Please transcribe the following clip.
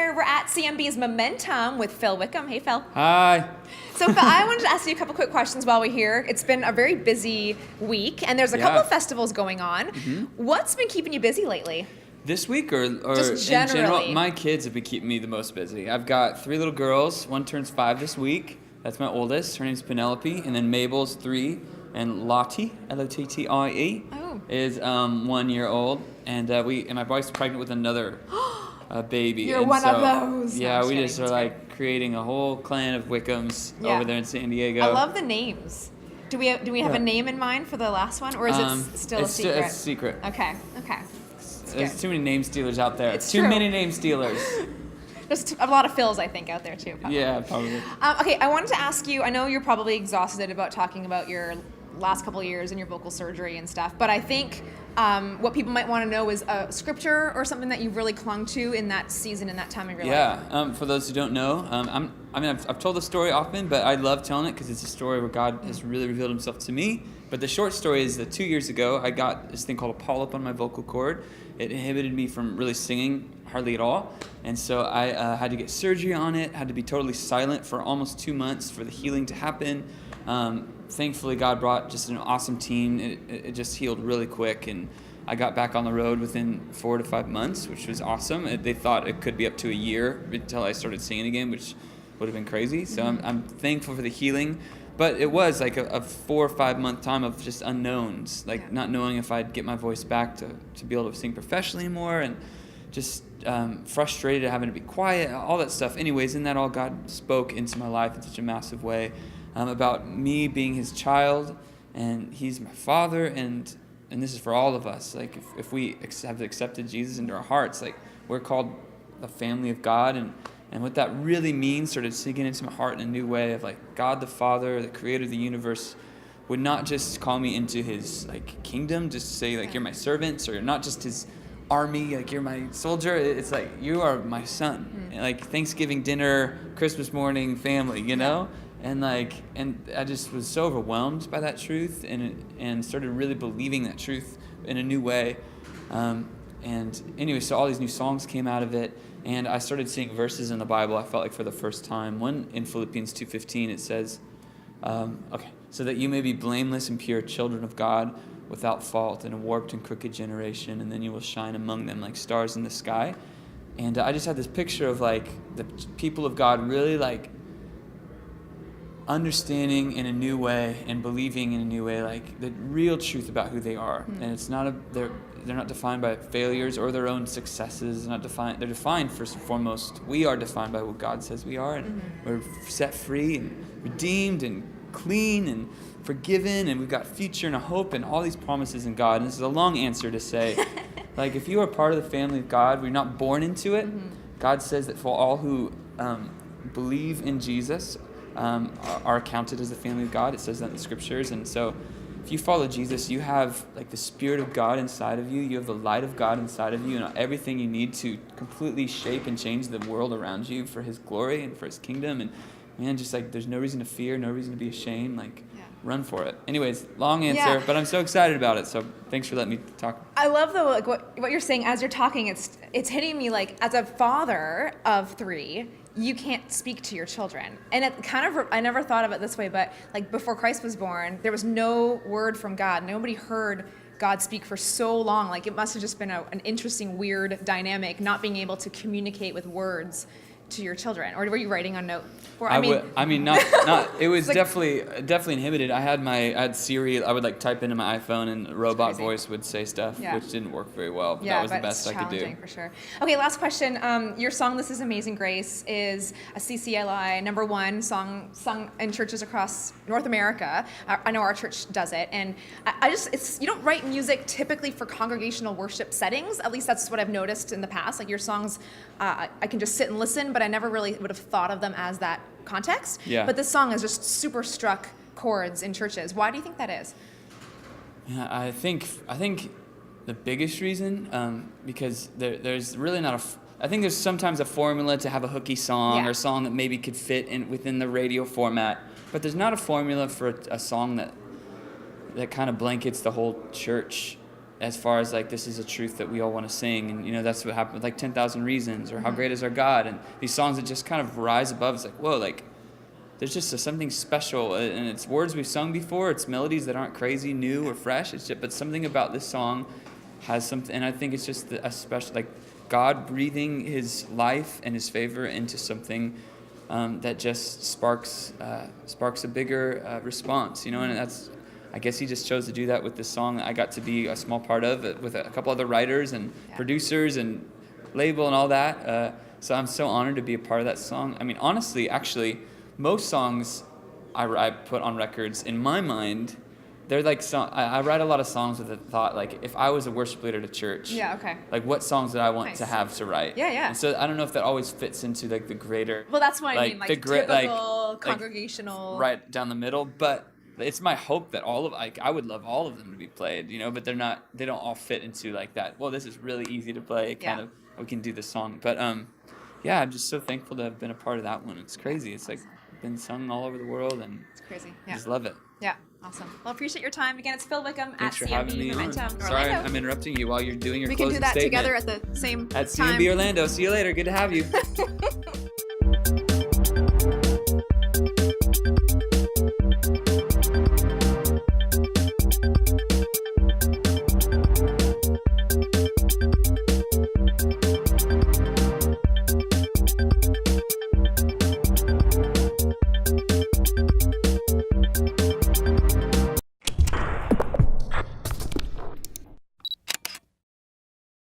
there. We're at CMB's Momentum with Phil Wickham. Hey, Phil. Hi. So, Phil, I wanted to ask you a couple quick questions while we're here. It's been a very busy week, and there's a couple of festivals going on. What's been keeping you busy lately? This week or Just in general? generally. My kids have been keeping me the most busy. I've got 3 little girls. One turns 5 this week. That's my oldest. Her name's Penelope. And then Mabel's 3. And Lottie, Lottie, is 1 year old. And my wife's pregnant with another baby. You're and one so, of those. Yeah, No, we kidding. just are like creating a whole clan of Wickhams over there in San Diego. I love the names. Do we have a name in mind for the last one, or is it still a secret? It's a secret. Okay. There's too many name stealers out there. It's too true. many name stealers. There's a lot of Phils, I think, out there too. Probably. Yeah, probably. Okay, I wanted to ask you, I know you're probably exhausted about talking about your last couple of years and your vocal surgery and stuff, but I think what people might want to know is a scripture or something that you've really clung to in that season, in that time of your life. Yeah, for those who don't know, I've told the story often, but I love telling it because it's a story where God has really revealed himself to me. But the short story is that 2 years ago, I got this thing called a polyp on my vocal cord. It inhibited me from really singing hardly at all. And so I had to get surgery on it, had to be totally silent for almost 2 months for the healing to happen. Thankfully, God brought just an awesome team. It just healed really quick, and I got back on the road within 4 to 5 months, which was awesome. They thought it could be up to a year until I started singing again, which would have been crazy. So I'm thankful for the healing. But it was like a 4 or 5 month time of just unknowns, like not knowing if I'd get my voice back to be able to sing professionally anymore, and just frustrated having to be quiet, all that stuff. Anyways, in that all, God spoke into my life in such a massive way about me being his child, and he's my father, and this is for all of us. Like if we have accepted Jesus into our hearts, like we're called the family of God, and what that really means started sinking into my heart in a new way of like God the Father, the creator of the universe, would not just call me into his like kingdom, just to say like you're my servants, or you're not just his army, like you're my soldier. It's like you are my son. Like Thanksgiving dinner, Christmas morning, family, you know? And I just was so overwhelmed by that truth, and started really believing that truth in a new way. And anyway, so all these new songs came out of it, and I started seeing verses in the Bible, I felt like for the first time. One in Philippians 2:15, it says, so that you may be blameless and pure, children of God, without fault in a warped and crooked generation, and then you will shine among them like stars in the sky. And I just had this picture of like the people of God really like understanding in a new way and believing in a new way, like the real truth about who they are. And it's not they're not defined by failures or their own successes. They're defined first and foremost. We are defined by what God says we are, and we're set free and redeemed and clean and forgiven, and we've got future and a hope and all these promises in God. And this is a long answer to say, like if you are part of the family of God, we're not born into it. God says that for all who believe in Jesus, are counted as the family of God. It says that in the scriptures. And so if you follow Jesus, you have like the Spirit of God inside of you. You have the light of God inside of you, and everything you need to completely shape and change the world around you for his glory and for his kingdom. And man, just like there's no reason to fear, no reason to be ashamed. Like run for it. Anyways, long answer, but I'm so excited about it. So thanks for letting me talk. I love though, like what you're saying as you're talking. It's hitting me like as a father of 3. You can't speak to your children. And it kind of, I never thought of it this way, but like before Christ was born, there was no word from God. Nobody heard God speak for so long. Like it must have just been an interesting, weird dynamic, not being able to communicate with words to your children. Or were you writing on note? Not. It was like, definitely inhibited. I had CHRI. I would like type into my iPhone, and a robot voice would say stuff, which didn't work very well. But that was the best I could do. For sure. Okay, last question. Your song "This Is Amazing Grace" is a CCLI #1 song sung in churches across North America. I know our church does it, and you don't write music typically for congregational worship settings. At least that's what I've noticed in the past. Like your songs, I can just sit and listen, but I never really would have thought of them as that context. But this song has just super struck chords in churches. Why do you think that is? Yeah, I think the biggest reason, because there's really not I think there's sometimes a formula to have a hooky song or a song that maybe could fit within the radio format, but there's not a formula for a song that kind of blankets the whole church as far as like this is a truth that we all want to sing, and that's what happened with like 10,000 Reasons or How Great Is Our God, and these songs that just kind of rise above. It's like, whoa, like there's just something special, and it's words we've sung before, it's melodies that aren't crazy new or fresh, it's just, but something about this song has something, and I think it's just a special, like God breathing his life and his favor into something that just sparks a bigger response, and that's, I guess he just chose to do that with this song I got to be a small part of with a couple other writers and producers and label and all that. So I'm so honored to be a part of that song. I mean, honestly, actually, most songs I put on records, in my mind, they're like I write a lot of songs with the thought, like, if I was a worship leader at a church, like what songs did I want to have to write? And so I don't know if that always fits into like the greater. Well, that's what I mean, like the typical congregational. Right down the middle, but it's my hope that I would love all of them to be played, but they don't all fit into like that. Well, this is really easy to play, kind of, we can do this song. But I'm just so thankful to have been a part of that one. It's crazy. It's like been sung all over the world, and it's crazy. I just love it. Yeah, awesome. Well, appreciate your time. Again, it's Phil Wickham Thanks at for having CMB me Momentum on. Orlando. Sorry, I'm interrupting you while you're doing your we can closing do that statement. together at the same At time. CMB Orlando. See you later. Good to have you.